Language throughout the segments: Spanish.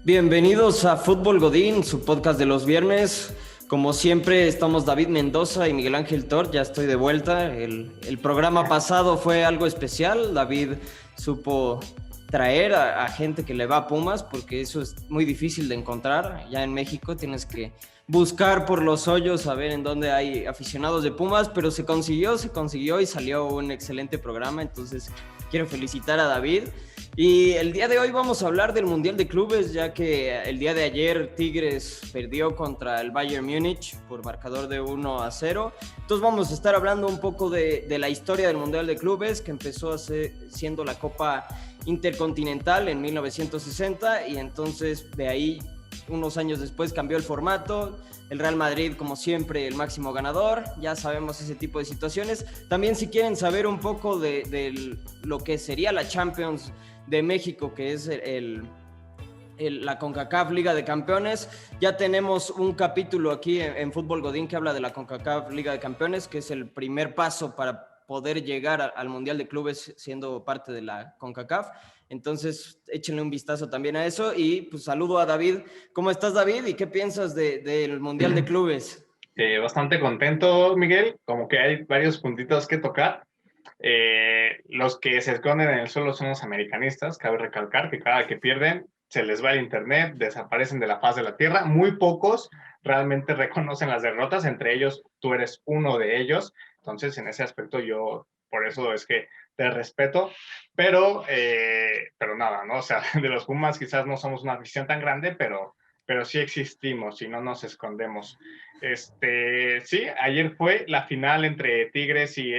Bienvenidos a Fútbol Godín, su podcast de los viernes. Como siempre, estamos David Mendoza y Miguel Ángel Tor. Ya estoy de vuelta. El programa pasado fue algo especial. David supo traer a gente que le va a Pumas, porque eso es muy difícil de encontrar. Ya en México tienes que buscar por los hoyos a ver en dónde hay aficionados de Pumas, pero se consiguió y salió un excelente programa. Entonces, quiero felicitar a David. Y el día de hoy vamos a hablar del Mundial de Clubes, ya que el día de ayer Tigres perdió contra el Bayern Múnich por marcador de 1-0. Entonces vamos a estar hablando un poco de la historia del Mundial de Clubes, que empezó siendo la Copa Intercontinental en 1960 y entonces de ahí unos años después cambió el formato. El Real Madrid, como siempre, el máximo ganador. Ya sabemos ese tipo de situaciones. También si quieren saber un poco de lo que sería la Champions de México, que es la CONCACAF Liga de Campeones. Ya tenemos un capítulo aquí en Fútbol Godín que habla de la CONCACAF Liga de Campeones, que es el primer paso para poder llegar al Mundial de Clubes siendo parte de la CONCACAF. Entonces, échenle un vistazo también a eso. Y pues saludo a David. ¿Cómo estás, David? ¿Y qué piensas del Mundial de Clubes? Bastante contento, Miguel. Como que hay varios puntitos que tocar. Los que se esconden en el suelo son los americanistas. Cabe recalcar que cada que pierden se les va el internet, desaparecen de la faz de la tierra. Muy pocos realmente reconocen las derrotas, entre ellos tú eres uno de ellos. Entonces, en ese aspecto yo, por eso es que te respeto, pero nada, ¿no? O sea, de los Pumas quizás no somos una afición tan grande, pero sí existimos y no nos escondemos. Sí, ayer fue la final entre Tigres y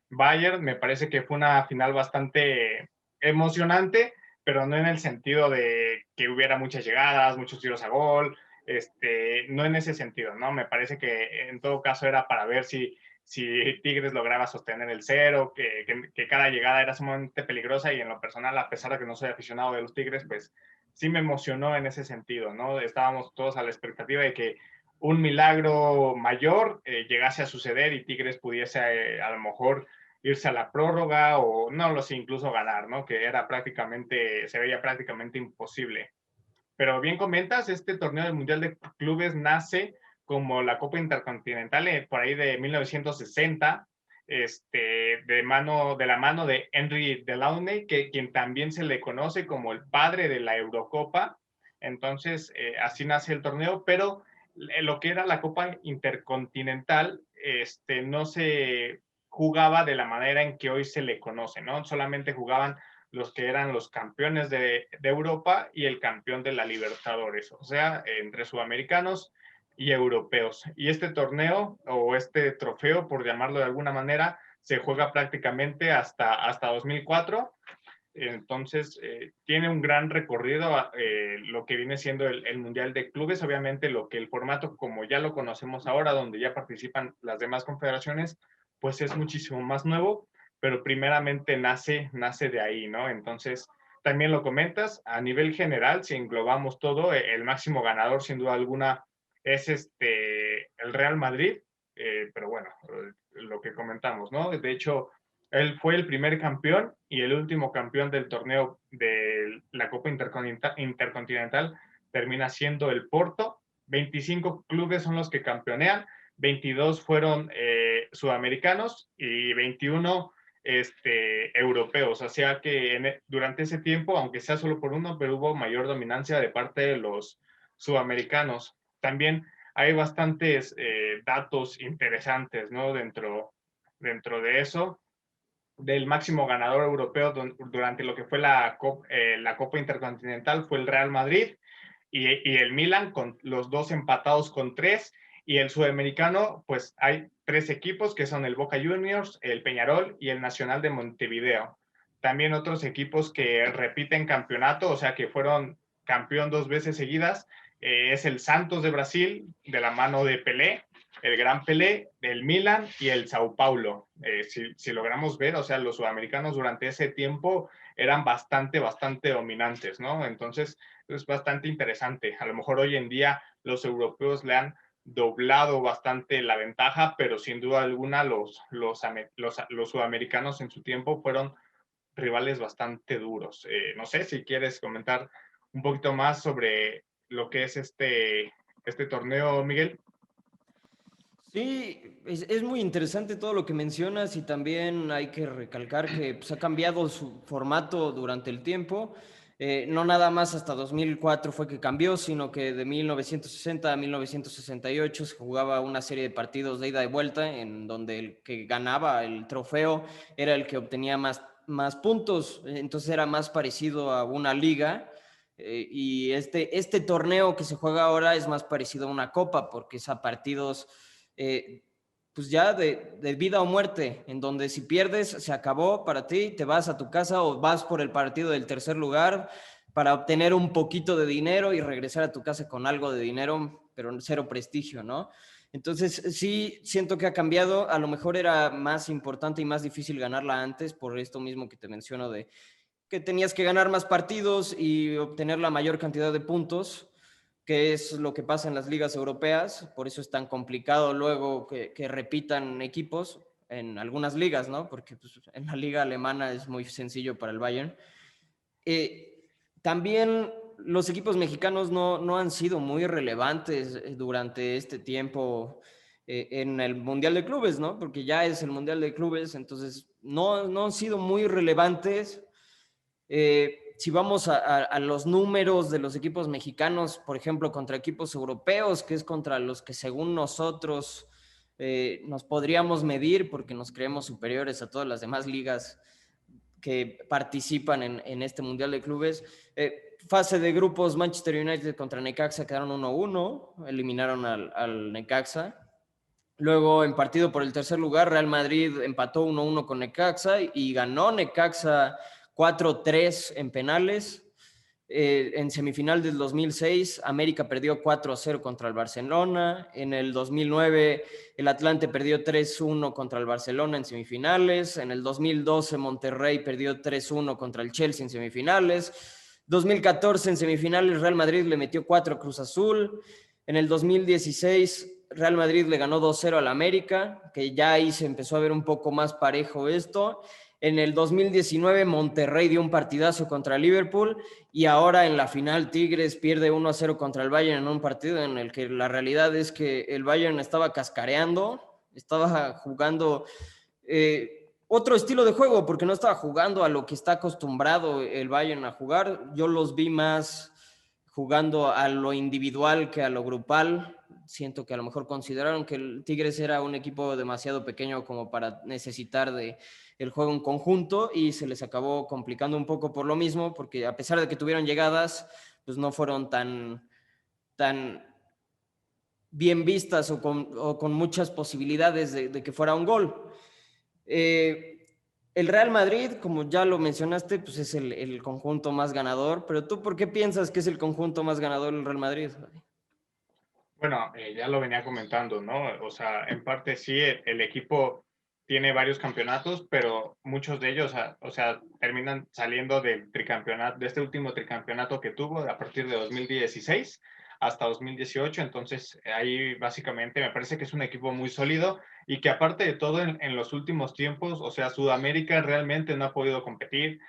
Bayern. Me parece que fue una final bastante emocionante, pero no en el sentido de que hubiera muchas llegadas, muchos tiros a gol, no en ese sentido, ¿no? Me parece que en todo caso era para ver si Tigres lograba sostener el cero, que cada llegada era sumamente peligrosa y en lo personal, a pesar de que no soy aficionado de los Tigres, pues sí me emocionó en ese sentido, ¿no? Estábamos todos a la expectativa de que un milagro mayor llegase a suceder y Tigres pudiese a lo mejor irse a la prórroga o no lo sé, incluso ganar, ¿no? Que era se veía prácticamente imposible. Pero bien comentas, este torneo del Mundial de Clubes nace como la Copa Intercontinental por ahí de 1960, de la mano de Henry Delaunay, quien también se le conoce como el padre de la Eurocopa. Entonces, así nace el torneo, pero lo que era la Copa Intercontinental no se jugaba de la manera en que hoy se le conoce, ¿no? Solamente jugaban los que eran los campeones de Europa y el campeón de la Libertadores, o sea, entre sudamericanos y europeos. Y este torneo o este trofeo, por llamarlo de alguna manera, se juega prácticamente hasta 2004. Entonces, tiene un gran recorrido lo que viene siendo el Mundial de Clubes. Obviamente, el formato como ya lo conocemos ahora, donde ya participan las demás confederaciones, pues es muchísimo más nuevo, pero primeramente nace de ahí, ¿no? Entonces, también lo comentas, a nivel general, si englobamos todo, el máximo ganador, sin duda alguna, es el Real Madrid, pero bueno, lo que comentamos, ¿no? De hecho, él fue el primer campeón y el último campeón del torneo de la Copa Intercontinental termina siendo el Porto. 25 clubes son los que campeonean, 22 fueron sudamericanos y 21 europeos. O sea que durante ese tiempo, aunque sea solo por uno, pero hubo mayor dominancia de parte de los sudamericanos. También hay bastantes datos interesantes, ¿no? Dentro de eso, del máximo ganador europeo durante lo que fue la Copa Intercontinental fue el Real Madrid y el Milan, con los dos empatados con 3. Y el sudamericano, pues hay 3 equipos que son el Boca Juniors, el Peñarol y el Nacional de Montevideo. También otros equipos que repiten campeonato, o sea que fueron campeón 2 veces seguidas, es el Santos de Brasil, de la mano de Pelé, el Gran Pelé, el Milan y el Sao Paulo. Si logramos ver, o sea, los sudamericanos durante ese tiempo eran bastante dominantes, ¿no? Entonces, es bastante interesante. A lo mejor hoy en día los europeos le han doblado bastante la ventaja, pero sin duda alguna los sudamericanos en su tiempo fueron rivales bastante duros. No sé si quieres comentar un poquito más sobre lo que es este torneo, Miguel. Sí, es muy interesante todo lo que mencionas y también hay que recalcar que pues, ha cambiado su formato durante el tiempo. No nada más hasta 2004 fue que cambió, sino que de 1960 a 1968 se jugaba una serie de partidos de ida y vuelta en donde el que ganaba el trofeo era el que obtenía más puntos, entonces era más parecido a una liga. Y este torneo que se juega ahora es más parecido a una copa porque es a partidos eh, pues ya de vida o muerte, en donde si pierdes se acabó para ti, te vas a tu casa o vas por el partido del tercer lugar para obtener un poquito de dinero y regresar a tu casa con algo de dinero, pero cero prestigio, ¿no? Entonces sí siento que ha cambiado, a lo mejor era más importante y más difícil ganarla antes por esto mismo que te menciono de que tenías que ganar más partidos y obtener la mayor cantidad de puntos, que es lo que pasa en las ligas europeas, por eso es tan complicado luego que repitan equipos en algunas ligas, ¿no? Porque pues, en la liga alemana es muy sencillo para el Bayern. También los equipos mexicanos no han sido muy relevantes durante este tiempo en el Mundial de Clubes, ¿no? Porque ya es el Mundial de Clubes, entonces no han sido muy relevantes. Si vamos a los números de los equipos mexicanos, por ejemplo, contra equipos europeos, que es contra los que según nosotros nos podríamos medir porque nos creemos superiores a todas las demás ligas que participan en este Mundial de Clubes. Fase de grupos, Manchester United contra Necaxa quedaron 1-1, eliminaron al Necaxa. Luego, en partido por el tercer lugar, Real Madrid empató 1-1 con Necaxa y ganó Necaxa 4-3 en penales. En semifinal del 2006, América perdió 4-0 contra el Barcelona. En el 2009, el Atlante perdió 3-1 contra el Barcelona en semifinales. En el 2012, Monterrey perdió 3-1 contra el Chelsea en semifinales. 2014, en semifinales, Real Madrid le metió 4 a Cruz Azul. En el 2016, Real Madrid le ganó 2-0 al América, que ya ahí se empezó a ver un poco más parejo esto. En el 2019 Monterrey dio un partidazo contra Liverpool y ahora en la final Tigres pierde 1-0 contra el Bayern en un partido en el que la realidad es que el Bayern estaba cascareando, estaba jugando otro estilo de juego porque no estaba jugando a lo que está acostumbrado el Bayern a jugar. Yo los vi más jugando a lo individual que a lo grupal. Siento que a lo mejor consideraron que el Tigres era un equipo demasiado pequeño como para necesitar de el juego en conjunto y se les acabó complicando un poco por lo mismo, porque a pesar de que tuvieron llegadas, pues no fueron tan bien vistas o con muchas posibilidades de que fuera un gol. El Real Madrid, como ya lo mencionaste, pues es el conjunto más ganador, pero ¿tú por qué piensas que es el conjunto más ganador el Real Madrid? Bueno, ya lo venía comentando, ¿no? O sea, en parte sí, el equipo tiene varios campeonatos, pero muchos de ellos, o sea, terminan saliendo del tricampeonato, de este último tricampeonato que tuvo a partir de 2016 hasta 2018. Entonces, ahí básicamente me parece que es un equipo muy sólido y que aparte de todo en los últimos tiempos, o sea, Sudamérica realmente no ha podido competir.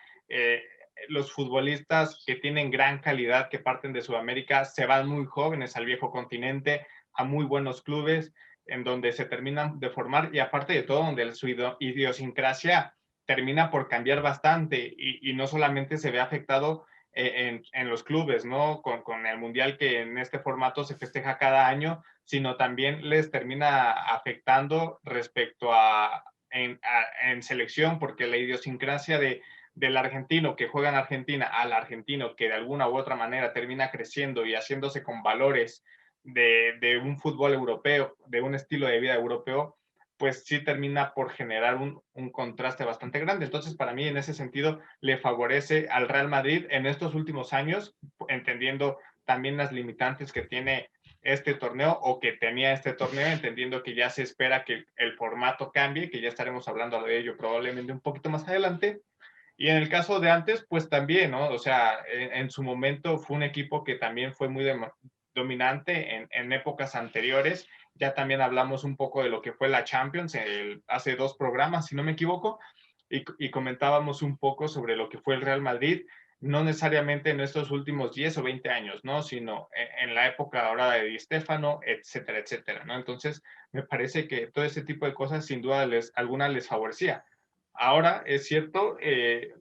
Los futbolistas que tienen gran calidad, que parten de Sudamérica, se van muy jóvenes al viejo continente, a muy buenos clubes, en donde se terminan de formar y aparte de todo, donde su idiosincrasia termina por cambiar bastante y no solamente se ve afectado en los clubes, ¿no? Con el Mundial que en este formato se festeja cada año, sino también les termina afectando respecto en selección, porque la idiosincrasia del argentino que juega en Argentina al argentino que de alguna u otra manera termina creciendo y haciéndose con valores de un fútbol europeo, de un estilo de vida europeo, pues sí termina por generar un contraste bastante grande. Entonces, para mí, en ese sentido, le favorece al Real Madrid en estos últimos años, entendiendo también las limitantes que tiene este torneo o que tenía este torneo, entendiendo que ya se espera que el formato cambie, que ya estaremos hablando de ello probablemente un poquito más adelante. Y en el caso de antes, pues también, ¿no? O sea, en su momento fue un equipo que también fue muy dominante en épocas anteriores. Ya también hablamos un poco de lo que fue la Champions hace 2 programas, si no me equivoco, y comentábamos un poco sobre lo que fue el Real Madrid. no necesariamente en estos últimos 10 o 20 años, ¿no? Sino en la época ahora de Di Stéfano, etcétera, etcétera, ¿no? Entonces, me parece que todo ese tipo de cosas sin duda alguna les favorecía. Ahora, es cierto,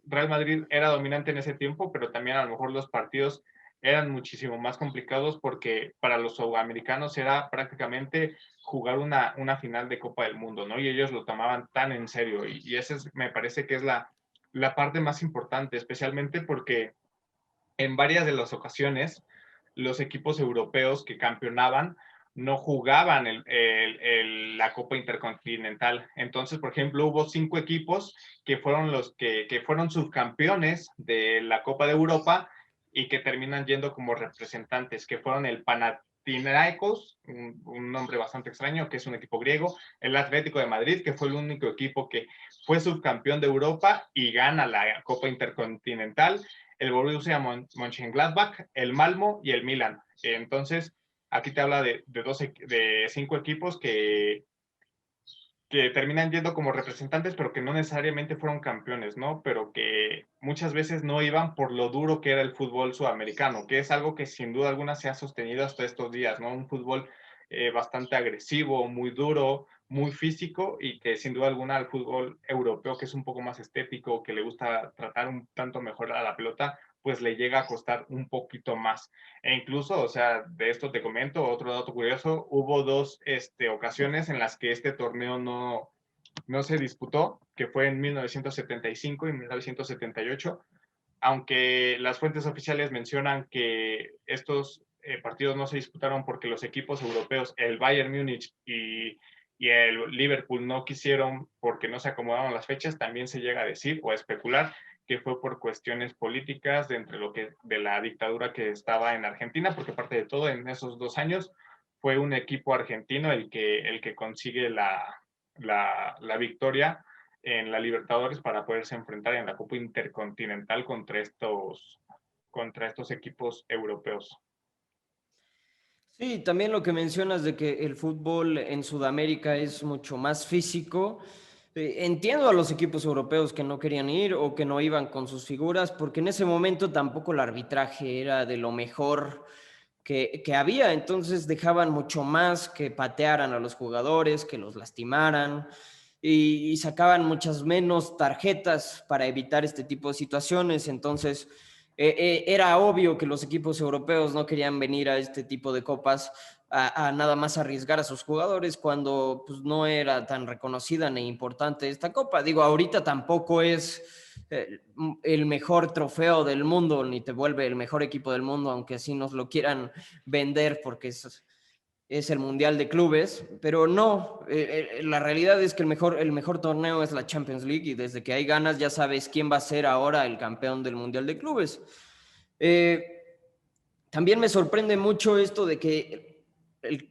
Real Madrid era dominante en ese tiempo, pero también a lo mejor los partidos eran muchísimo más complicados porque para los sudamericanos era prácticamente jugar una final de Copa del Mundo, ¿no? Y ellos lo tomaban tan en serio y esa me parece que es la parte más importante, especialmente porque en varias de las ocasiones los equipos europeos que campeonaban no jugaban la Copa Intercontinental. Entonces, por ejemplo, hubo 5 equipos que fueron los que fueron subcampeones de la Copa de Europa y que terminan yendo como representantes, que fueron el Panathinaikos, un nombre bastante extraño, que es un equipo griego, el Atlético de Madrid, que fue el único equipo que fue subcampeón de Europa y gana la Copa Intercontinental, el Borussia Mönchengladbach, el Malmo y el Milan. Entonces, aquí te habla de 5 equipos que terminan yendo como representantes, pero que no necesariamente fueron campeones, ¿no? Pero que muchas veces no iban por lo duro que era el fútbol sudamericano, que es algo que sin duda alguna se ha sostenido hasta estos días, ¿no? Un fútbol bastante agresivo, muy duro, muy físico y que sin duda alguna al fútbol europeo, que es un poco más estético, que le gusta tratar un tanto mejor a la pelota, pues le llega a costar un poquito más. E incluso, o sea, de esto te comento, otro dato curioso, hubo 2 ocasiones en las que este torneo no se disputó, que fue en 1975 y 1978, aunque las fuentes oficiales mencionan que estos partidos no se disputaron porque los equipos europeos, el Bayern Múnich y el Liverpool no quisieron porque no se acomodaron las fechas, también se llega a decir o a especular que fue por cuestiones políticas de la dictadura que estaba en Argentina, porque aparte de todo, en esos 2 años fue un equipo argentino el que consigue la victoria en la Libertadores para poderse enfrentar en la Copa Intercontinental contra estos equipos europeos. Sí, también lo que mencionas de que el fútbol en Sudamérica es mucho más físico. Entiendo a los equipos europeos que no querían ir o que no iban con sus figuras, porque en ese momento tampoco el arbitraje era de lo mejor que había, entonces dejaban mucho más que patearan a los jugadores, que los lastimaran y sacaban muchas menos tarjetas para evitar este tipo de situaciones, entonces era obvio que los equipos europeos no querían venir a este tipo de copas a nada más arriesgar a sus jugadores cuando pues, no era tan reconocida ni importante esta copa. Digo, ahorita tampoco es el mejor trofeo del mundo, ni te vuelve el mejor equipo del mundo, aunque así nos lo quieran vender porque es el Mundial de Clubes, pero no, la realidad es que el mejor torneo es la Champions League y desde que hay ganas ya sabes quién va a ser ahora el campeón del Mundial de Clubes. Eh, También me sorprende mucho esto de que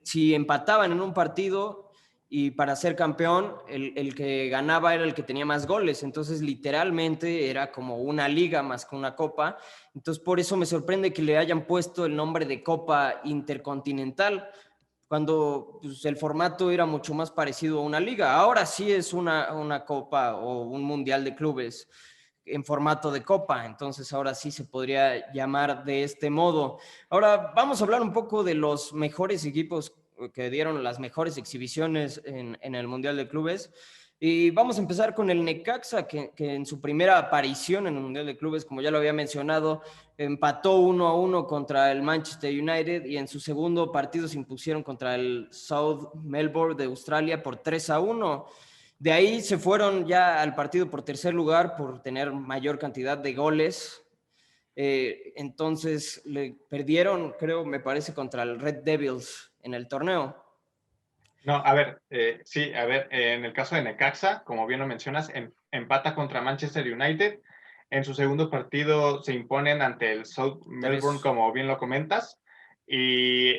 si empataban en un partido y para ser campeón, el que ganaba era el que tenía más goles. Entonces, literalmente era como una liga más que una copa. Entonces, por eso me sorprende que le hayan puesto el nombre de Copa Intercontinental, cuando pues, el formato era mucho más parecido a una liga. Ahora sí es una copa o un mundial de clubes en formato de copa, entonces ahora sí se podría llamar de este modo. Ahora vamos a hablar un poco de los mejores equipos que dieron las mejores exhibiciones en el Mundial de Clubes. Y vamos a empezar con el Necaxa, que en su primera aparición en el Mundial de Clubes, como ya lo había mencionado, empató 1-1 contra el Manchester United y en su segundo partido se impusieron contra el South Melbourne de Australia por 3-1. De ahí se fueron ya al partido por tercer lugar por tener mayor cantidad de goles. Entonces le perdieron, creo, me parece, contra el Red Devils en el torneo. No, a ver, sí, a ver, en el caso de Necaxa, como bien lo mencionas, empata contra Manchester United. En su segundo partido se imponen ante el South Melbourne, como bien lo comentas, y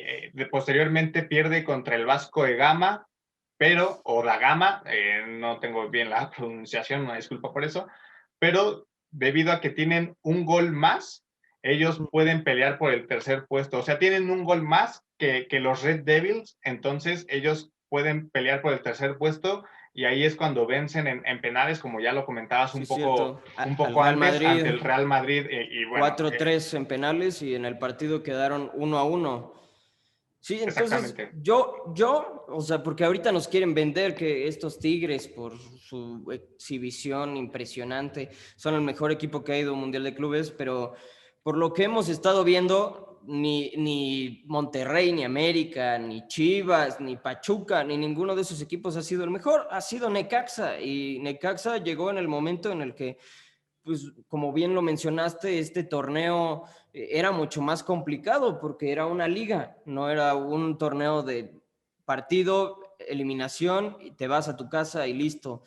posteriormente pierde contra el Vasco de Gama, o da Gama, no tengo bien la pronunciación, una disculpa por eso, pero debido a que tienen un gol más, ellos pueden pelear por el tercer puesto. O sea, tienen un gol más que los Red Devils, entonces ellos pueden pelear por el tercer puesto y ahí es cuando vencen en penales, como ya lo comentabas Sí, es cierto. un Al poco Real antes, ante Madrid, el Real Madrid, y bueno, 4-3 en penales y en el partido quedaron 1-1. Sí, entonces exactamente. o sea, porque ahorita nos quieren vender que estos Tigres, por su exhibición impresionante, son el mejor equipo que ha ido a un Mundial de Clubes, pero por lo que hemos estado viendo, ni Monterrey, ni América, ni Chivas, ni Pachuca, ni ninguno de esos equipos ha sido el mejor, ha sido Necaxa, y Necaxa llegó en el momento en el que pues como bien lo mencionaste, este torneo era mucho más complicado porque era una liga, no era un torneo de partido, eliminación, y te vas a tu casa y listo.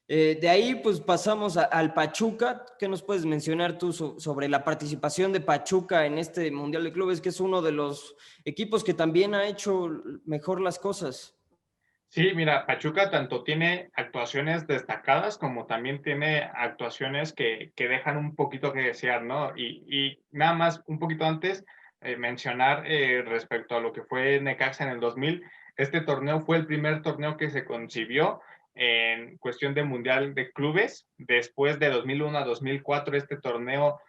De ahí pues pasamos al Pachuca. ¿Qué nos puedes mencionar tú sobre la participación de Pachuca en este Mundial de Clubes, que es uno de los equipos que también ha hecho mejor las cosas? Sí, mira, Pachuca tanto tiene actuaciones destacadas como también tiene actuaciones que dejan un poquito que desear, ¿no? Y nada más, un poquito antes, mencionar respecto a lo que fue Necaxa en el 2000, este torneo fue el primer torneo que se concibió en cuestión de Mundial de Clubes. Después de 2001 a 2004, este torneo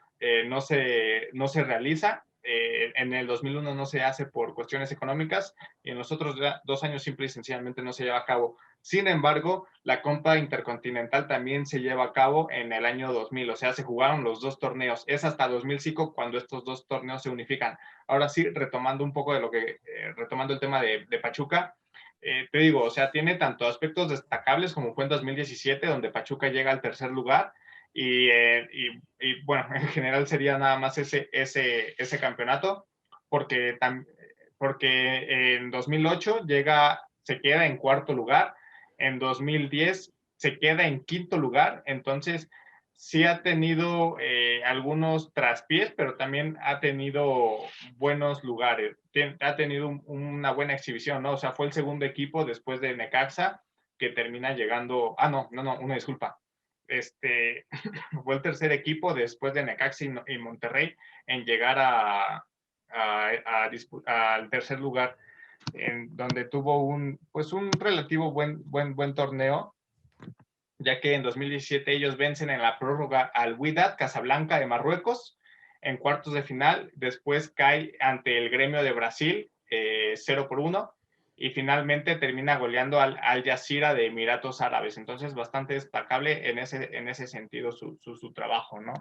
no se realiza. En el 2001 no se hace por cuestiones económicas y en los otros 2 años simple y sencillamente no se lleva a cabo. Sin embargo, la Copa Intercontinental también se lleva a cabo en el año 2000, o sea, se jugaron los dos torneos. Es hasta 2005 cuando estos dos torneos se unifican. Ahora sí, retomando un poco de retomando el tema de Pachuca, te digo, o sea, tiene tanto aspectos destacables como fue en 2017, donde Pachuca llega al tercer lugar, y bueno, en general sería nada más ese campeonato, porque porque en 2008 se queda en cuarto lugar, en 2010 se queda en quinto lugar, entonces sí ha tenido algunos traspiés, pero también ha tenido buenos lugares, ha tenido una buena exhibición, ¿no? O sea, fue el segundo equipo después de Necaxa que termina llegando, no, una disculpa. Fue el tercer equipo después de Necaxa y Monterrey en llegar al tercer lugar, en donde tuvo pues un relativo buen torneo, ya que en 2017 ellos vencen en la prórroga al Wydad Casablanca de Marruecos en cuartos de final, después cae ante el Gremio de Brasil 0-1 y finalmente termina goleando al Jazeera de Emiratos Árabes. Entonces, bastante destacable en ese sentido su trabajo, ¿no?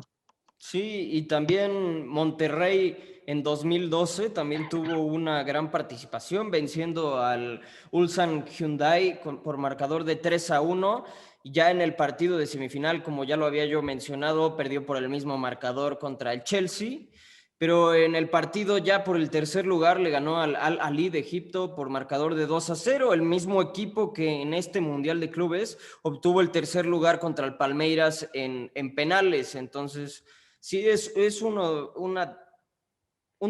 Sí, y también Monterrey en 2012 también tuvo una gran participación, venciendo al Ulsan Hyundai por marcador de 3-1. Ya en el partido de semifinal, como ya lo había yo mencionado, perdió por el mismo marcador contra el Chelsea, pero en el partido ya por el tercer lugar le ganó al Al-Ahly de Egipto por marcador de 2-0, el mismo equipo que en este Mundial de Clubes obtuvo el tercer lugar contra el Palmeiras en penales. Entonces sí es un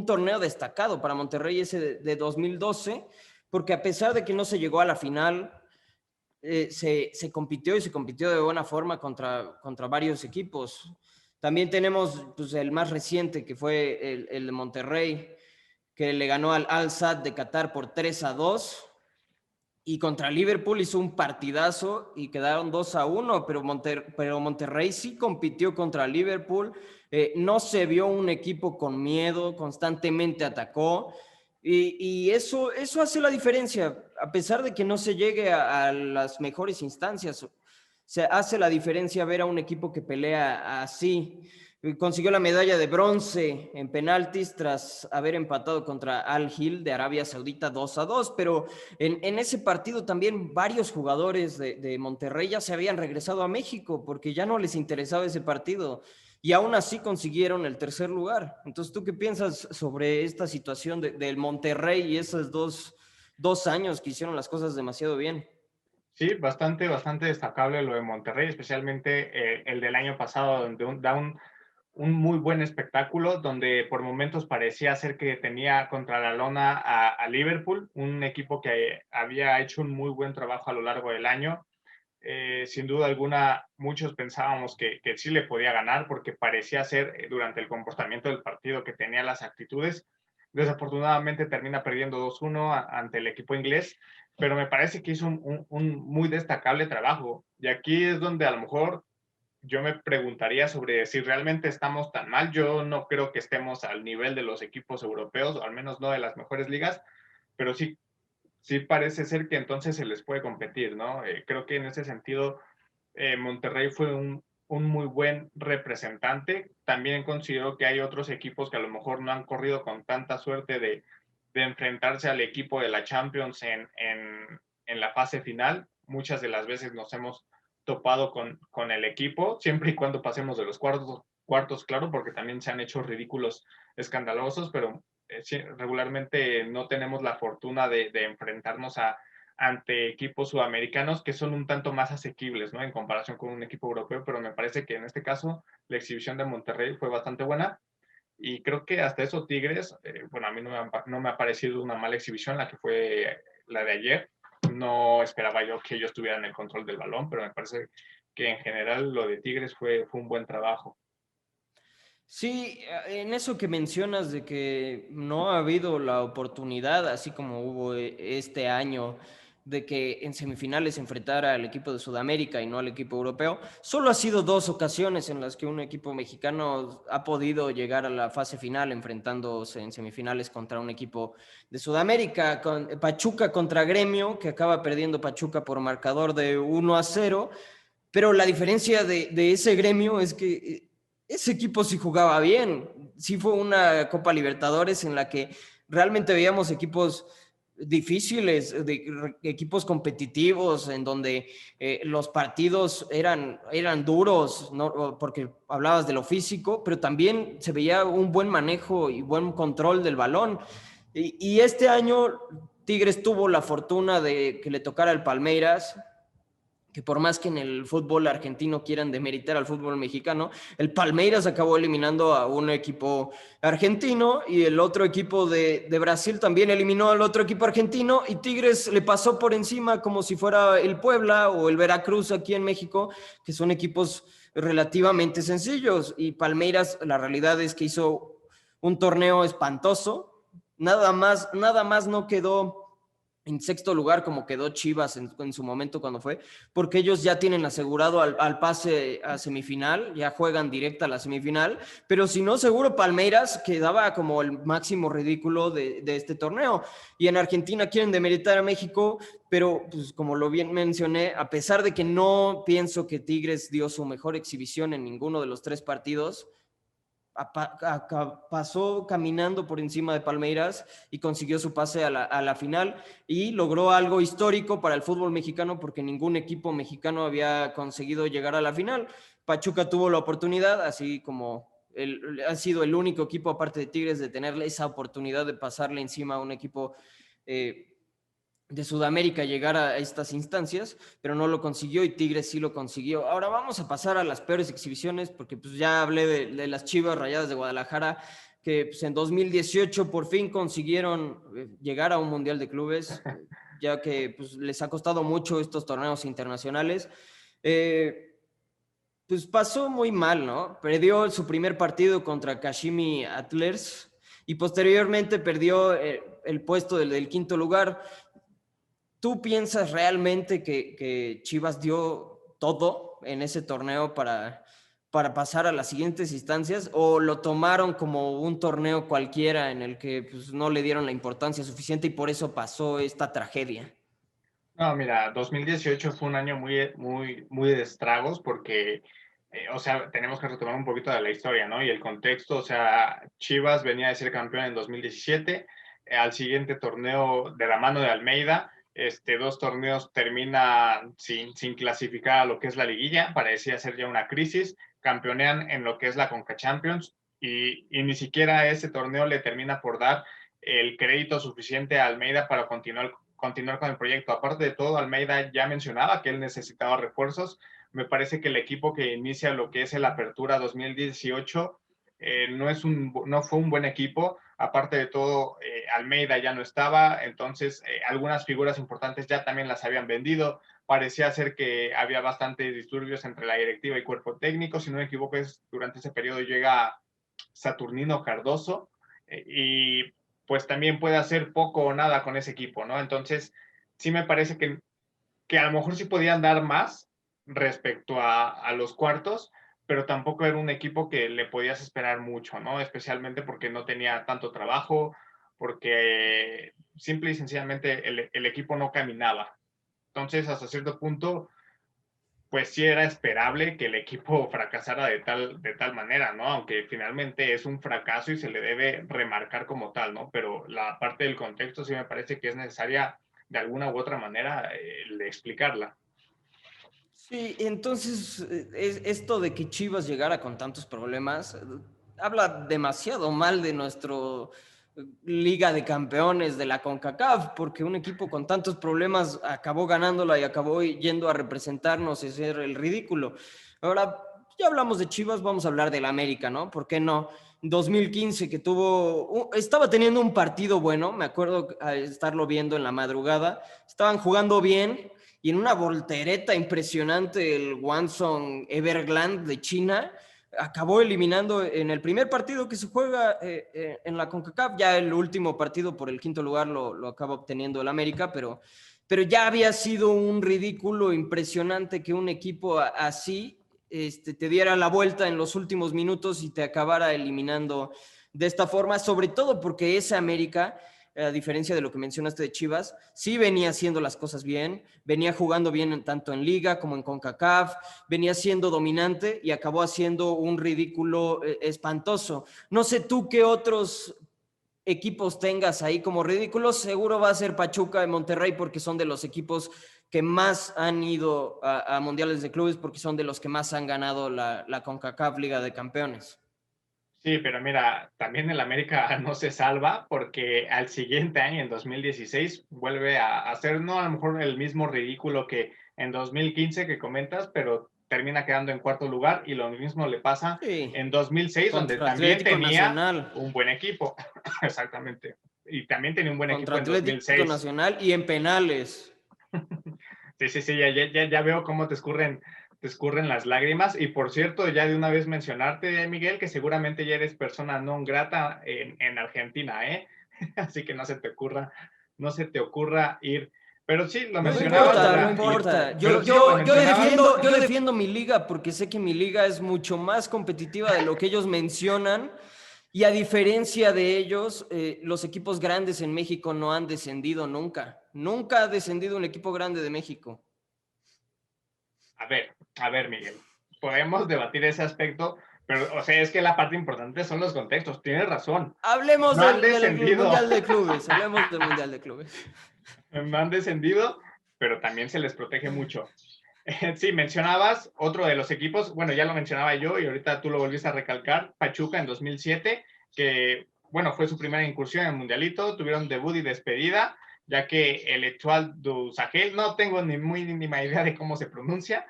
torneo destacado para Monterrey ese de 2012, porque a pesar de que no se llegó a la final, se compitió, y se compitió de buena forma contra varios equipos. También tenemos pues, el más reciente, que fue el de Monterrey, que le ganó al Al-Sadd de Qatar por 3-2, y contra Liverpool hizo un partidazo y quedaron 2-1, pero Monterrey sí compitió contra Liverpool. No se vio un equipo con miedo, constantemente atacó, y eso hace la diferencia. A pesar de que no se llegue a las mejores instancias, se hace la diferencia ver a un equipo que pelea así. Consiguió la medalla de bronce en penaltis tras haber empatado contra Al Hilal de Arabia Saudita 2-2, pero en ese partido también varios jugadores de Monterrey ya se habían regresado a México porque ya no les interesaba ese partido, y aún así consiguieron el tercer lugar. Entonces, ¿tú qué piensas sobre esta situación del Monterrey y esos dos años que hicieron las cosas demasiado bien? Sí, bastante destacable lo de Monterrey, especialmente el del año pasado, donde da un muy buen espectáculo, donde por momentos parecía ser que tenía contra la lona a Liverpool, un equipo que había hecho un muy buen trabajo a lo largo del año. Sin duda alguna, muchos pensábamos que sí le podía ganar porque parecía ser durante el comportamiento del partido que tenía las actitudes. desafortunadamente termina perdiendo 2-1 ante el equipo inglés, pero me parece que hizo un muy destacable trabajo. Y aquí es donde a lo mejor yo me preguntaría sobre si realmente estamos tan mal. Yo no creo que estemos al nivel de los equipos europeos, o al menos no de las mejores ligas, pero sí parece ser que entonces se les puede competir, ¿no? Creo que en ese sentido Monterrey fue un muy buen representante. También considero que hay otros equipos que a lo mejor no han corrido con tanta suerte de enfrentarse al equipo de la Champions en la fase final. Muchas de las veces nos hemos topado con el equipo, siempre y cuando pasemos de los cuartos, claro, porque también se han hecho ridículos escandalosos, pero sí, regularmente no tenemos la fortuna de enfrentarnos ante equipos sudamericanos que son un tanto más asequibles, ¿no? En comparación con un equipo europeo, pero me parece que en este caso la exhibición de Monterrey fue bastante buena y creo que hasta eso Tigres, bueno, a mí no me ha parecido una mala exhibición la que fue la de ayer. No esperaba yo que ellos tuvieran el control del balón, pero me parece que en general lo de Tigres fue un buen trabajo. Sí, en eso que mencionas de que no ha habido la oportunidad, así como hubo este año, de que en semifinales se enfrentara al equipo de Sudamérica y no al equipo europeo, solo ha sido dos ocasiones en las que un equipo mexicano ha podido llegar a la fase final enfrentándose en semifinales contra un equipo de Sudamérica, con Pachuca contra Gremio, que acaba perdiendo Pachuca por marcador de 1-0, pero la diferencia de ese Gremio es que ese equipo sí jugaba bien. Sí fue una Copa Libertadores en la que realmente veíamos equipos difíciles, equipos competitivos, en donde los partidos eran duros, ¿no? Porque hablabas de lo físico, pero también se veía un buen manejo y buen control del balón. Y este año Tigres tuvo la fortuna de que le tocara el Palmeiras, que por más que en el fútbol argentino quieran demeritar al fútbol mexicano, el Palmeiras acabó eliminando a un equipo argentino y el otro equipo de Brasil también eliminó al otro equipo argentino y Tigres le pasó por encima como si fuera el Puebla o el Veracruz aquí en México, que son equipos relativamente sencillos. Y Palmeiras, la realidad es que hizo un torneo espantoso, nada más no quedó en sexto lugar como quedó Chivas en su momento cuando fue, porque ellos ya tienen asegurado al pase a semifinal, ya juegan directa a la semifinal, pero si no, seguro Palmeiras quedaba como el máximo ridículo de este torneo. Y en Argentina quieren demeritar a México, pero pues, como lo bien mencioné, a pesar de que no pienso que Tigres dio su mejor exhibición en ninguno de los tres partidos, pasó caminando por encima de Palmeiras y consiguió su pase a la final y logró algo histórico para el fútbol mexicano porque ningún equipo mexicano había conseguido llegar a la final. Pachuca tuvo la oportunidad, así como ha sido el único equipo aparte de Tigres de tenerle esa oportunidad de pasarle encima a un equipo de Sudamérica llegar a estas instancias, pero no lo consiguió y Tigres sí lo consiguió. Ahora vamos a pasar a las peores exhibiciones, porque pues ya hablé de las Chivas Rayadas de Guadalajara, que pues, en 2018 por fin consiguieron llegar a un Mundial de Clubes, ya que pues, les ha costado mucho estos torneos internacionales. Pues pasó muy mal, ¿no? Perdió su primer partido contra Kashimi Antlers y posteriormente perdió el puesto del quinto lugar. ¿Tú piensas realmente que Chivas dio todo en ese torneo para pasar a las siguientes instancias o lo tomaron como un torneo cualquiera en el que pues, no le dieron la importancia suficiente y por eso pasó esta tragedia? No, mira, 2018 fue un año muy de estragos porque, o sea, tenemos que retomar un poquito de la historia, ¿no? Y el contexto, o sea, Chivas venía de ser campeón en 2017, al siguiente torneo de la mano de Almeida, dos torneos termina sin clasificar a lo que es la liguilla, parecía ser ya una crisis, campeonean en lo que es la Conca Champions y ni siquiera ese torneo le termina por dar el crédito suficiente a Almeida para continuar con el proyecto. Aparte de todo, Almeida ya mencionaba que él necesitaba refuerzos. Me parece que el equipo que inicia lo que es el Apertura 2018 no fue un buen equipo. Aparte de todo, Almeida ya no estaba, entonces algunas figuras importantes ya también las habían vendido. Parecía ser que había bastantes disturbios entre la directiva y cuerpo técnico. Si no me equivoco, durante ese periodo llega Saturnino Cardoso y pues también puede hacer poco o nada con ese equipo, ¿no? Entonces, sí me parece que a lo mejor sí podían dar más respecto a los cuartos, pero tampoco era un equipo que le podías esperar mucho, ¿no? Especialmente porque no tenía tanto trabajo, porque simple y sencillamente el equipo no caminaba. Entonces, hasta cierto punto, pues sí era esperable que el equipo fracasara de tal manera, ¿no? Aunque finalmente es un fracaso y se le debe remarcar como tal, ¿no? Pero la parte del contexto sí me parece que es necesaria de alguna u otra manera explicarla. Sí, entonces esto de que Chivas llegara con tantos problemas habla demasiado mal de nuestro Liga de Campeones de la CONCACAF, porque un equipo con tantos problemas acabó ganándola y acabó yendo a representarnos y ser el ridículo. Ahora, ya hablamos de Chivas, vamos a hablar del América, ¿no? ¿Por qué no? 2015 que estaba teniendo un partido bueno, me acuerdo estarlo viendo en la madrugada, estaban jugando bien y en una voltereta impresionante el Guangzhou Evergrande de China acabó eliminando en el primer partido que se juega en la CONCACAF, ya el último partido por el quinto lugar lo acaba obteniendo el América, pero ya había sido un ridículo impresionante que un equipo así te diera la vuelta en los últimos minutos y te acabara eliminando de esta forma, sobre todo porque ese América, a diferencia de lo que mencionaste de Chivas, sí venía haciendo las cosas bien, venía jugando bien tanto en Liga como en CONCACAF, venía siendo dominante y acabó haciendo un ridículo espantoso. No sé tú qué otros equipos tengas ahí como ridículos, seguro va a ser Pachuca de Monterrey porque son de los equipos que más han ido a mundiales de clubes porque son de los que más han ganado la CONCACAF Liga de Campeones. Sí, pero mira, también el América no se salva porque al siguiente año, en 2016, vuelve a hacer, no a lo mejor el mismo ridículo que en 2015 que comentas, pero termina quedando en cuarto lugar y lo mismo le pasa Sí, en 2006, donde contra también Atlético tenía Nacional. un buen equipo. Exactamente. Y también tenía un buen Contra equipo en Atlético 2006. Nacional y en penales. Sí, sí, sí, ya veo cómo te escurren las lágrimas. Y por cierto, ya de una vez mencionarte, Miguel, que seguramente ya eres persona no grata en Argentina, ¿eh? Así que no se te ocurra ir. Pero sí, lo No mencionabas, o importa, no sea, importa. pero sí, lo mencionabas. Yo defiendo mi liga porque sé que mi liga es mucho más competitiva de lo que ellos mencionan. Y a diferencia de ellos, los equipos grandes en México no han descendido nunca. Nunca ha descendido un equipo grande de México. A ver, Miguel, podemos debatir ese aspecto, pero, o sea, es que la parte importante son los contextos. Tienes razón. Hablemos No han del descendido. Mundial de Clubes. Hablemos del Mundial de Clubes. No han descendido, pero también se les protege mucho. Sí, mencionabas otro de los equipos, bueno, ya lo mencionaba yo y ahorita tú lo volviste a recalcar, Pachuca en 2007, que, bueno, fue su primera incursión en el Mundialito, tuvieron debut y despedida, ya que el Etoile du Sahel, no tengo ni muy mínima idea de cómo se pronuncia,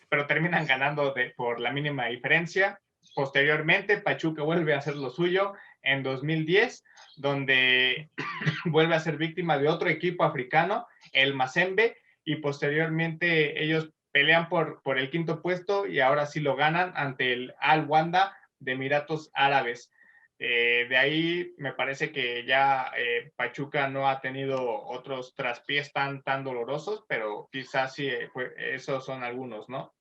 pero terminan ganando por la mínima diferencia. Posteriormente, Pachuca vuelve a hacer lo suyo en 2010, donde vuelve a ser víctima de otro equipo africano, el Mazembe, y posteriormente ellos pelean por el quinto puesto y ahora sí lo ganan ante el Al Wanda de Emiratos Árabes. De ahí me parece que ya Pachuca no ha tenido otros traspiés tan dolorosos, pero quizás sí, esos son algunos, ¿no?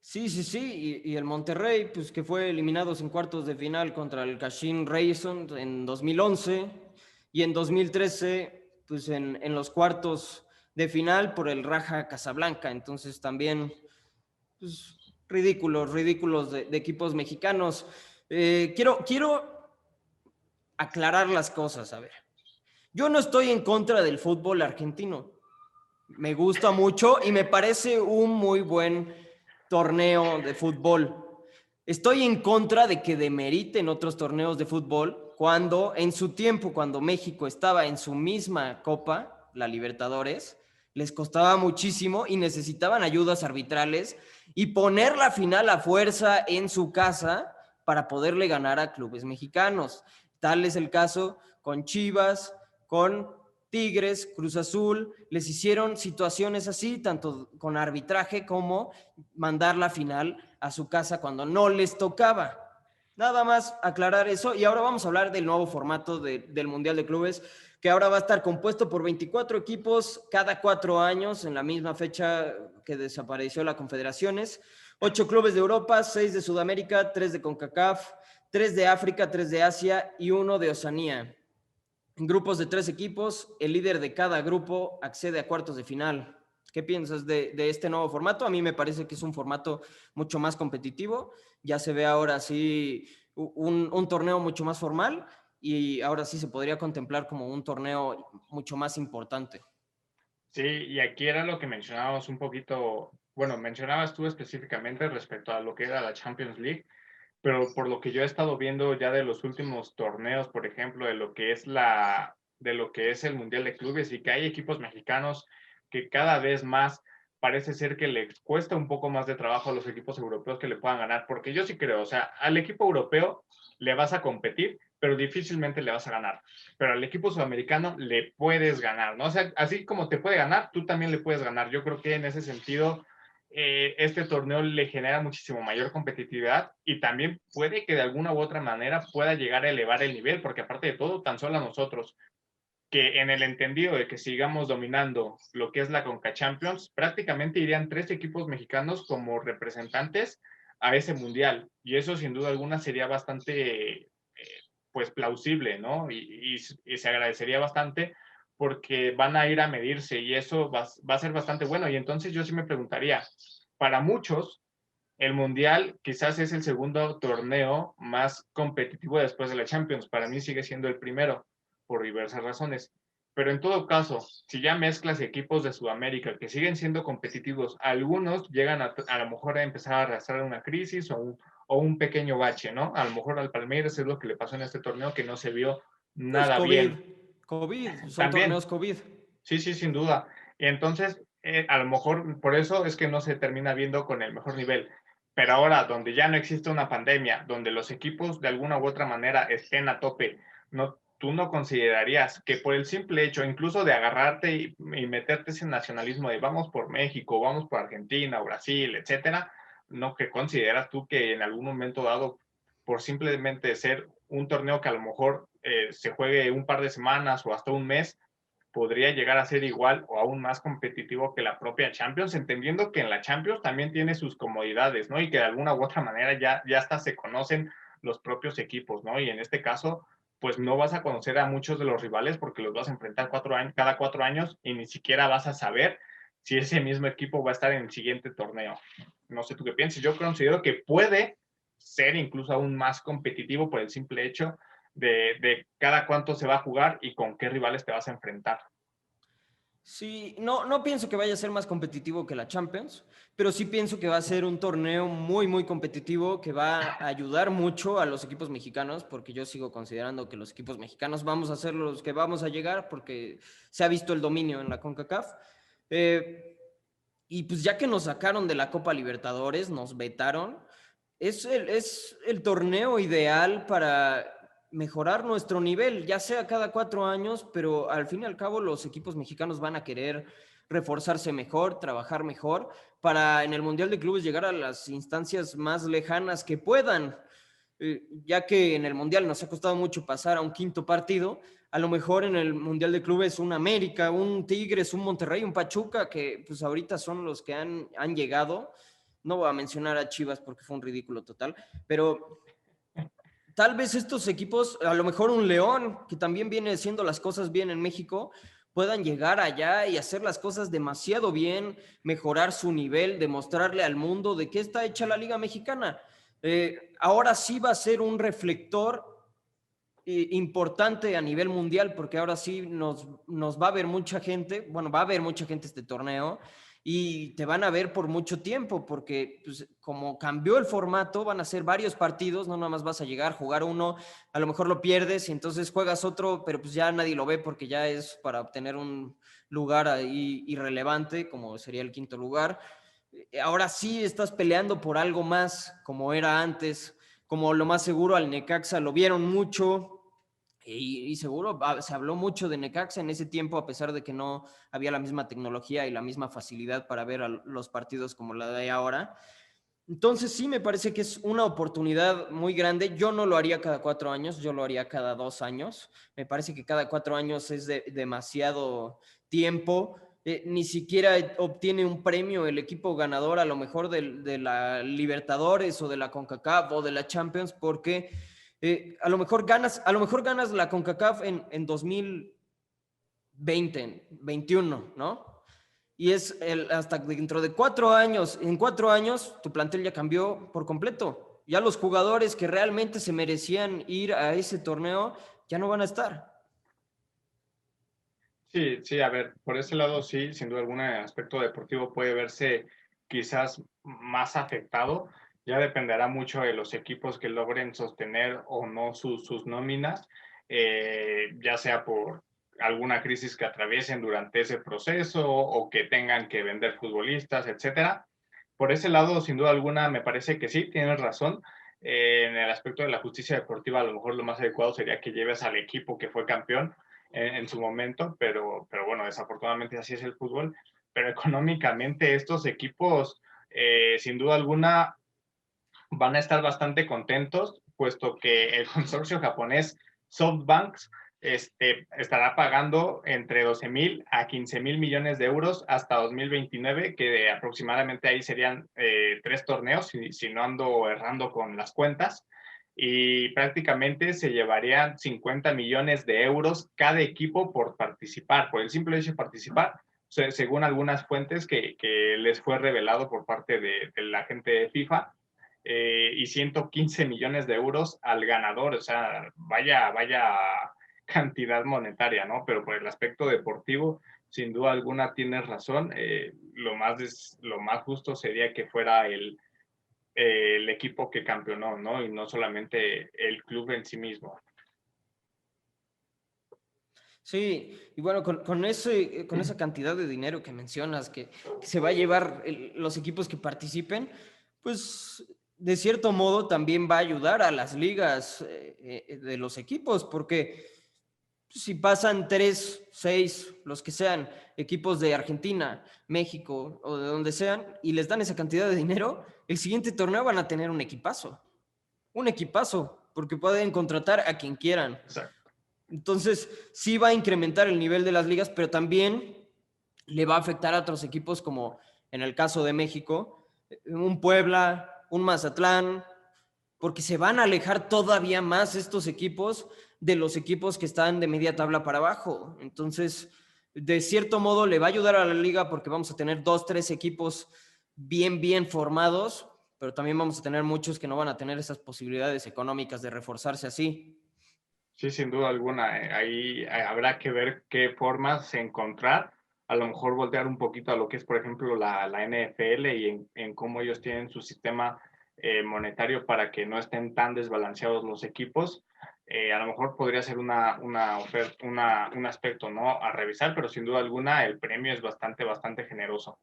Sí, sí, sí. Y el Monterrey, pues que fue eliminados en cuartos de final contra el Kashin Rayson en 2011 y en 2013, pues en los cuartos de final por el Raja Casablanca. Entonces también, pues, ridículos de equipos mexicanos. Quiero aclarar las cosas, a ver. Yo no estoy en contra del fútbol argentino. Me gusta mucho y me parece un muy buen torneo de fútbol. Estoy en contra de que demeriten otros torneos de fútbol cuando en su tiempo, cuando México estaba en su misma copa, la Libertadores, les costaba muchísimo y necesitaban ayudas arbitrales y poner la final a fuerza en su casa para poderle ganar a clubes mexicanos. Tal es el caso con Chivas, con Tigres, Cruz Azul, les hicieron situaciones así, tanto con arbitraje como mandar la final a su casa cuando no les tocaba. Nada más aclarar eso. Y ahora vamos a hablar del nuevo formato del Mundial de Clubes, que ahora va a estar compuesto por 24 equipos cada 4 años, en la misma fecha que desapareció la Confederaciones. 8 clubes de Europa, 6 de Sudamérica, 3 de CONCACAF, 3 de África, 3 de Asia y 1 de Oceanía. En grupos de 3 equipos, el líder de cada grupo accede a cuartos de final. ¿Qué piensas de este nuevo formato? A mí me parece que es un formato mucho más competitivo. Ya se ve ahora sí un torneo mucho más formal y ahora sí se podría contemplar como un torneo mucho más importante. Sí, y aquí era lo que mencionábamos un poquito, bueno, mencionabas tú específicamente respecto a lo que era la Champions League, pero por lo que yo he estado viendo ya de los últimos torneos, por ejemplo, de lo que es el Mundial de Clubes y que hay equipos mexicanos que cada vez más parece ser que les cuesta un poco más de trabajo a los equipos europeos que le puedan ganar, porque yo sí creo, o sea, al equipo europeo le vas a competir, pero difícilmente le vas a ganar. Pero al equipo sudamericano le puedes ganar, ¿no? O sea, así como te puede ganar, tú también le puedes ganar. Yo creo que en ese sentido este torneo le genera muchísimo mayor competitividad y también puede que de alguna u otra manera pueda llegar a elevar el nivel, porque aparte de todo, tan solo a nosotros, que en el entendido de que sigamos dominando lo que es la Conca Champions, prácticamente irían 3 equipos mexicanos como representantes a ese mundial. Y eso sin duda alguna sería bastante, pues, plausible, ¿no? Y se agradecería bastante porque van a ir a medirse y eso va a ser bastante bueno. Y entonces yo sí me preguntaría, para muchos, el Mundial quizás es el segundo torneo más competitivo después de la Champions. Para mí sigue siendo el primero, por diversas razones. Pero en todo caso, si ya mezclas equipos de Sudamérica que siguen siendo competitivos, algunos llegan a lo mejor a empezar a arrastrar una crisis o un pequeño bache, ¿no? A lo mejor al Palmeiras es lo que le pasó en este torneo, que no se vio Pues nada COVID, bien. COVID, son También, torneos COVID. sí, sí, sin duda. Y entonces, a lo mejor por eso es que no se termina viendo con el mejor nivel. Pero ahora, donde ya no existe una pandemia, donde los equipos de alguna u otra manera estén a tope, no, tú no considerarías que por el simple hecho, incluso de agarrarte y meterte ese nacionalismo de vamos por México, vamos por Argentina, Brasil, etcétera, no que consideras tú que en algún momento dado, por simplemente ser un torneo que a lo mejor se juegue un par de semanas o hasta un mes, podría llegar a ser igual o aún más competitivo que la propia Champions, entendiendo que en la Champions también tiene sus comodidades, ¿no? Y que de alguna u otra manera ya hasta se conocen los propios equipos, ¿no? Y en este caso, pues no vas a conocer a muchos de los rivales porque los vas a enfrentar cada 4 años y ni siquiera vas a saber si ese mismo equipo va a estar en el siguiente torneo. No sé tú qué piensas. Yo considero que puede ser incluso aún más competitivo por el simple hecho de cada cuánto se va a jugar y con qué rivales te vas a enfrentar. Sí, no pienso que vaya a ser más competitivo que la Champions, pero sí pienso que va a ser un torneo muy, muy competitivo que va a ayudar mucho a los equipos mexicanos, porque yo sigo considerando que los equipos mexicanos vamos a ser los que vamos a llegar, porque se ha visto el dominio en la CONCACAF. Eh, y pues ya que nos sacaron de la Copa Libertadores, nos vetaron, es el torneo ideal para mejorar nuestro nivel, ya sea cada 4 años, pero al fin y al cabo los equipos mexicanos van a querer reforzarse mejor, trabajar mejor, para en el Mundial de Clubes llegar a las instancias más lejanas que puedan, ya que en el Mundial nos ha costado mucho pasar a un quinto partido, a lo mejor en el Mundial de Clubes un América, un Tigres, un Monterrey, un Pachuca, que pues ahorita son los que han llegado. No voy a mencionar a Chivas porque fue un ridículo total, pero tal vez estos equipos, a lo mejor un León, que también viene haciendo las cosas bien en México, puedan llegar allá y hacer las cosas demasiado bien, mejorar su nivel, demostrarle al mundo de qué está hecha la Liga Mexicana. Ahora sí va a ser un reflector importante a nivel mundial, porque ahora sí nos va a ver mucha gente, bueno, va a haber mucha gente este torneo y te van a ver por mucho tiempo, porque pues, como cambió el formato, van a ser varios partidos, no nada más vas a llegar, jugar uno, a lo mejor lo pierdes y entonces juegas otro, pero pues ya nadie lo ve porque ya es para obtener un lugar ahí irrelevante, como sería el quinto lugar. Ahora sí estás peleando por algo más, como era antes, como lo más seguro al Necaxa lo vieron mucho, y seguro se habló mucho de Necaxa en ese tiempo, a pesar de que no había la misma tecnología y la misma facilidad para ver a los partidos como la de ahora. Entonces sí me parece que es una oportunidad muy grande. Yo no lo haría cada 4 años, yo lo haría cada 2 años. Me parece que cada 4 años es demasiado tiempo. Ni siquiera obtiene un premio el equipo ganador a lo mejor de la Libertadores o de la CONCACAF o de la Champions, porque a lo mejor ganas la CONCACAF en 2020, 21, ¿no? Y es hasta dentro de 4 años, en 4 años tu plantel ya cambió por completo. Ya los jugadores que realmente se merecían ir a ese torneo ya no van a estar. Sí, sí, a ver, por ese lado sí, sin duda alguna, el aspecto deportivo puede verse quizás más afectado. Ya dependerá mucho de los equipos que logren sostener o no sus nóminas, ya sea por alguna crisis que atraviesen durante ese proceso o que tengan que vender futbolistas, etcétera. Por ese lado, sin duda alguna, me parece que sí, tienes razón. En el aspecto de la justicia deportiva, a lo mejor lo más adecuado sería que lleves al equipo que fue campeón en su momento, pero bueno, desafortunadamente así es el fútbol. Pero económicamente estos equipos, sin duda alguna, van a estar bastante contentos, puesto que el consorcio japonés SoftBank estará pagando entre 12,000 a 15,000 millones de euros hasta 2029, que aproximadamente ahí serían 3 torneos, si no ando errando con las cuentas, y prácticamente se llevarían 50 millones de euros cada equipo por participar, por el simple hecho de participar, según algunas fuentes que les fue revelado por parte de la gente de FIFA, y 115 millones de euros al ganador. O sea, vaya cantidad monetaria, ¿no? Pero por el aspecto deportivo, sin duda alguna tienes razón. Lo más justo sería que fuera el equipo que campeonó, ¿no? Y no solamente el club en sí mismo. Sí, y bueno, con esa cantidad de dinero que mencionas, que se va a llevar los equipos que participen, pues de cierto modo también va a ayudar a las ligas de los equipos, porque si pasan 3, 6, los que sean, equipos de Argentina, México o de donde sean, y les dan esa cantidad de dinero, el siguiente torneo van a tener un equipazo, porque pueden contratar a quien quieran. Exacto. Entonces, sí va a incrementar el nivel de las ligas, pero también le va a afectar a otros equipos, como en el caso de México, un Puebla, un Mazatlán, porque se van a alejar todavía más estos equipos de los equipos que están de media tabla para abajo. Entonces, de cierto modo, le va a ayudar a la liga porque vamos a tener 2, 3 equipos bien formados, pero también vamos a tener muchos que no van a tener esas posibilidades económicas de reforzarse así. Sí, sin duda alguna. Ahí habrá que ver qué formas encontrar. A lo mejor voltear un poquito a lo que es, por ejemplo, la NFL y en cómo ellos tienen su sistema monetario para que no estén tan desbalanceados los equipos. A lo mejor podría ser una oferta, un aspecto, ¿no?, a revisar, pero sin duda alguna el premio es bastante generoso.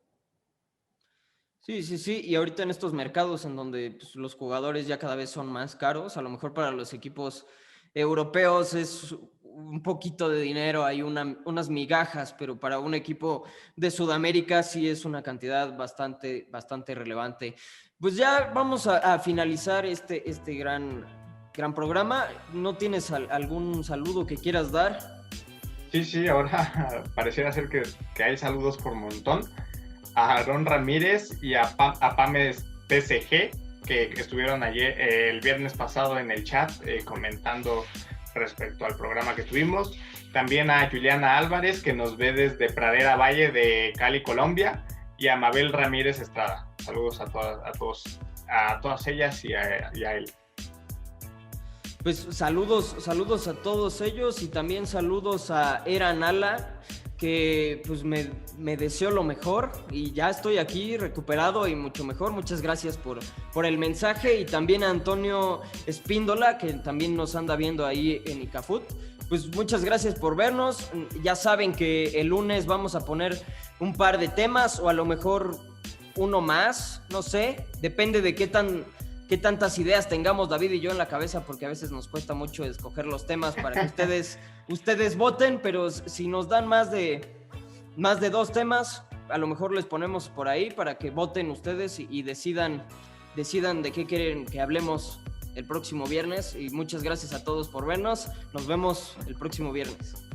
Sí. Y ahorita en estos mercados en donde pues, los jugadores ya cada vez son más caros, a lo mejor para los equipos europeos es un poquito de dinero, hay unas migajas, pero para un equipo de Sudamérica sí es una cantidad bastante relevante. Pues ya vamos a finalizar este gran programa. ¿No tienes algún saludo que quieras dar? Sí, ahora pareciera ser que hay saludos por montón. A Aaron Ramírez y a Pames TCG, que estuvieron ayer, el viernes pasado en el chat comentando respecto al programa que tuvimos. También a Juliana Álvarez, que nos ve desde Pradera Valle de Cali, Colombia, y a Mabel Ramírez Estrada. Saludos a todas ellas y a él. Pues saludos a todos ellos y también saludos a Eran Ala, que pues me deseo lo mejor y ya estoy aquí recuperado y mucho mejor. Muchas gracias por el mensaje, y también a Antonio Espíndola, que también nos anda viendo ahí en Icafut. Pues muchas gracias por vernos. Ya saben que el lunes vamos a poner un par de temas, o a lo mejor uno más, no sé, depende de qué tantas ideas tengamos David y yo en la cabeza, porque a veces nos cuesta mucho escoger los temas para que ustedes voten, pero si nos dan más de 2 temas, a lo mejor les ponemos por ahí para que voten ustedes y decidan decidan de qué quieren que hablemos el próximo viernes y muchas gracias a todos por vernos. Nos vemos el próximo viernes.